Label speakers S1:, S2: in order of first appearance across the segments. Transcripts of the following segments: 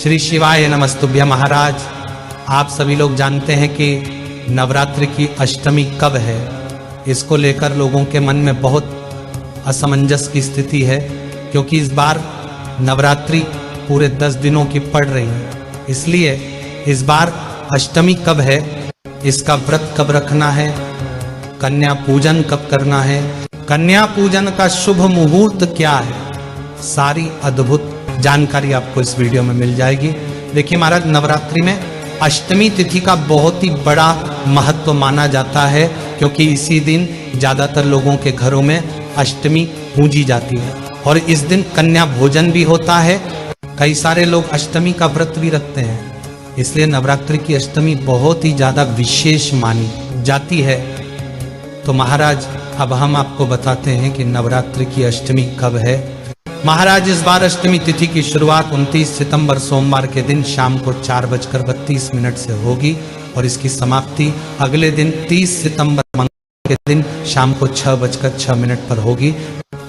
S1: श्री शिवाय नमस्तुभ्यं। महाराज, आप सभी लोग जानते हैं कि नवरात्रि की अष्टमी कब है। इसको लेकर लोगों के मन में बहुत असमंजस की स्थिति है, क्योंकि इस बार नवरात्रि पूरे 10 दिनों की पड़ रही है। इसलिए इस बार अष्टमी कब है, इसका व्रत कब रखना है, कन्या पूजन कब करना है, कन्या पूजन का शुभ मुहूर्त क्या है, सारी अद्भुत जानकारी आपको इस वीडियो में मिल जाएगी। देखिए महाराज, नवरात्रि में अष्टमी तिथि का बहुत ही बड़ा महत्व माना जाता है, क्योंकि इसी दिन ज्यादातर लोगों के घरों में अष्टमी पूजी जाती है और इस दिन कन्या भोजन भी होता है। कई सारे लोग अष्टमी का व्रत भी रखते हैं, इसलिए नवरात्रि की अष्टमी बहुत ही ज्यादा विशेष मानी जाती है। तो महाराज, अब हम आपको बताते हैं कि नवरात्रि की अष्टमी कब है। महाराज, इस बार अष्टमी तिथि की शुरुआत 29 सितंबर सोमवार के दिन शाम को 4:32 से होगी और इसकी समाप्ति अगले दिन 30 सितंबर मंगलवार के दिन शाम को 6:06 पर होगी।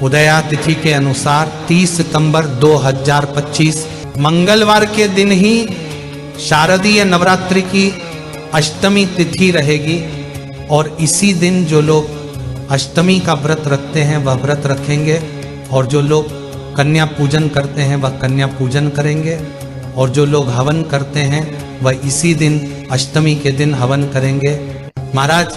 S1: उदया तिथि के अनुसार 30 सितंबर 2025 मंगलवार के दिन ही शारदीय नवरात्रि की अष्टमी तिथि रहेगी और इसी दिन जो लोग अष्टमी का व्रत रखते हैं वह व्रत रखेंगे और जो लोग कन्या पूजन करते हैं वह कन्या पूजन करेंगे और जो लोग हवन करते हैं वह इसी दिन अष्टमी के दिन हवन करेंगे। महाराज,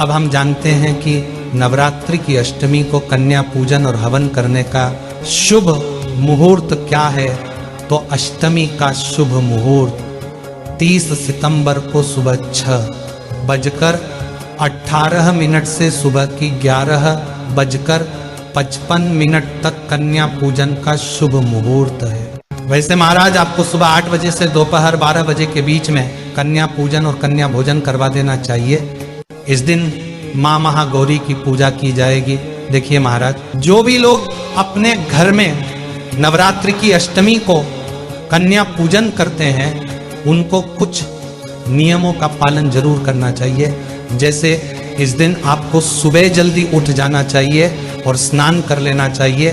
S1: अब हम जानते हैं कि नवरात्रि की अष्टमी को कन्या पूजन और हवन करने का शुभ मुहूर्त क्या है। तो अष्टमी का शुभ मुहूर्त 30 सितंबर को सुबह 6:18 से सुबह की 11:55 तक कन्या पूजन का शुभ मुहूर्त है। वैसे महाराज, आपको सुबह 8 बजे से दोपहर 12 बजे के बीच में कन्या पूजन और कन्या भोजन करवा देना चाहिए। इस दिन माँ महागौरी की पूजा की जाएगी। देखिए महाराज, जो भी लोग अपने घर में नवरात्रि की अष्टमी को कन्या पूजन करते हैं उनको कुछ नियमों का पालन जरूर करना चाहिए। जैसे इस दिन आपको सुबह जल्दी उठ जाना चाहिए और स्नान कर लेना चाहिए।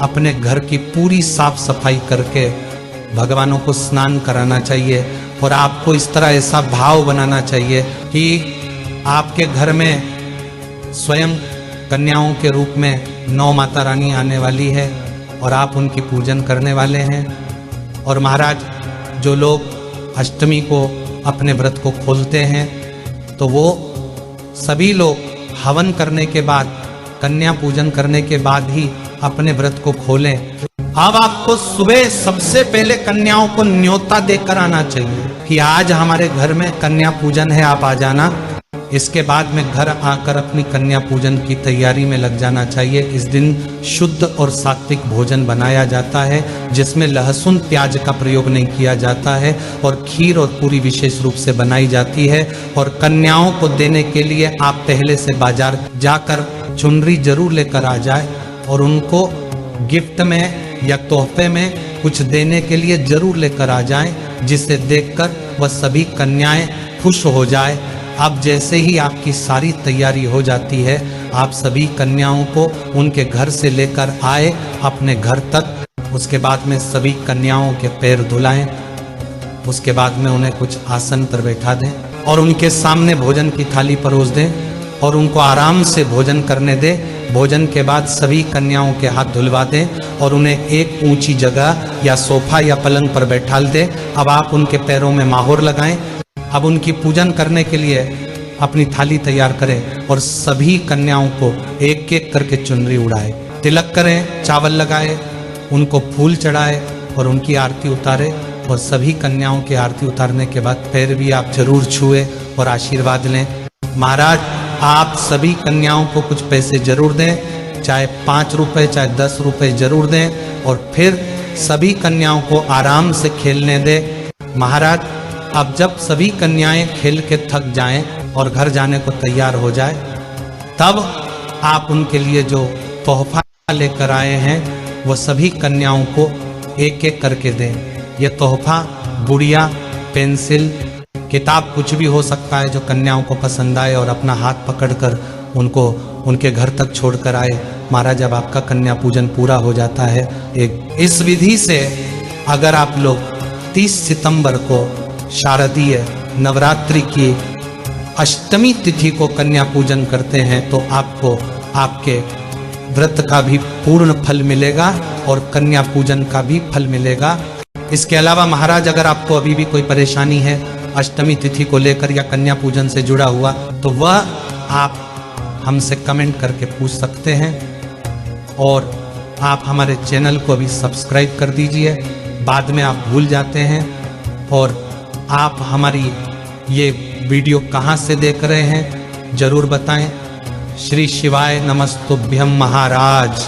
S1: अपने घर की पूरी साफ सफाई करके भगवानों को स्नान कराना चाहिए और आपको इस तरह ऐसा भाव बनाना चाहिए कि आपके घर में स्वयं कन्याओं के रूप में 9 माता रानी आने वाली है और आप उनकी पूजन करने वाले हैं। और महाराज, जो लोग अष्टमी को अपने व्रत को खोलते हैं तो वो सभी लोग हवन करने के बाद, कन्या पूजन करने के बाद ही अपने व्रत को खोलें। अब आपको सुबह सबसे पहले कन्याओं को न्योता देकर आना चाहिए कि आज हमारे घर में कन्या पूजन है, आप आ जाना। इसके बाद में घर आकर अपनी कन्या पूजन की तैयारी में लग जाना चाहिए। इस दिन शुद्ध और सात्विक भोजन बनाया जाता है, जिसमें लहसुन प्याज का प्रयोग नहीं किया जाता है और खीर और पूरी विशेष रूप से बनाई जाती है। और कन्याओं को देने के लिए आप पहले से बाजार जाकर चुनरी जरूर लेकर आ जाए और उनको गिफ्ट में या तोहफे में कुछ देने के लिए जरूर लेकर आ जाएं, जिसे देखकर वह सभी कन्याएं खुश हो जाए। अब जैसे ही आपकी सारी तैयारी हो जाती है, आप सभी कन्याओं को उनके घर से लेकर आए अपने घर तक। उसके बाद में सभी कन्याओं के पैर धुलाएं। उसके बाद में उन्हें कुछ आसन पर बैठा दें और उनके सामने भोजन की थाली परोस दें और उनको आराम से भोजन करने दें। भोजन के बाद सभी कन्याओं के हाथ धुलवा दें और उन्हें एक ऊंची जगह या सोफा या पलंग पर बैठाल दें। अब आप उनके पैरों में माहौर लगाएं। अब उनकी पूजन करने के लिए अपनी थाली तैयार करें और सभी कन्याओं को एक एक करके चुनरी उड़ाए, तिलक करें, चावल लगाए, उनको फूल चढ़ाए और उनकी आरती उतारे। और सभी कन्याओं की आरती उतारने के बाद पैर भी आप जरूर छुए और आशीर्वाद लें। महाराज, आप सभी कन्याओं को कुछ पैसे जरूर दें, चाहे 5 रुपए चाहे 10 रुपए जरूर दें और फिर सभी कन्याओं को आराम से खेलने दें। महाराज, अब जब सभी कन्याएं खेल के थक जाएं और घर जाने को तैयार हो जाए, तब आप उनके लिए जो तोहफा लेकर आए हैं वो सभी कन्याओं को एक एक करके दें। ये तोहफा गुड़िया, पेंसिल, किताब कुछ भी हो सकता है जो कन्याओं को पसंद आए और अपना हाथ पकड़कर उनको उनके घर तक छोड़कर आए। महाराज, जब आपका कन्या पूजन पूरा हो जाता है, इस विधि से अगर आप लोग 30 सितंबर को शारदीय नवरात्रि की अष्टमी तिथि को कन्या पूजन करते हैं तो आपको आपके व्रत का भी पूर्ण फल मिलेगा और कन्या पूजन का भी फल मिलेगा। इसके अलावा महाराज अगर आपको अभी भी कोई परेशानी है अष्टमी तिथि को लेकर या कन्या पूजन से जुड़ा हुआ तो वह आप हमसे कमेंट करके पूछ सकते हैं। और आप हमारे चैनल को अभी सब्सक्राइब कर दीजिए, बाद में आप भूल जाते हैं। और आप हमारी ये वीडियो कहाँ से देख रहे हैं जरूर बताएं। श्री शिवाय नमस्तुभ्यम महाराज।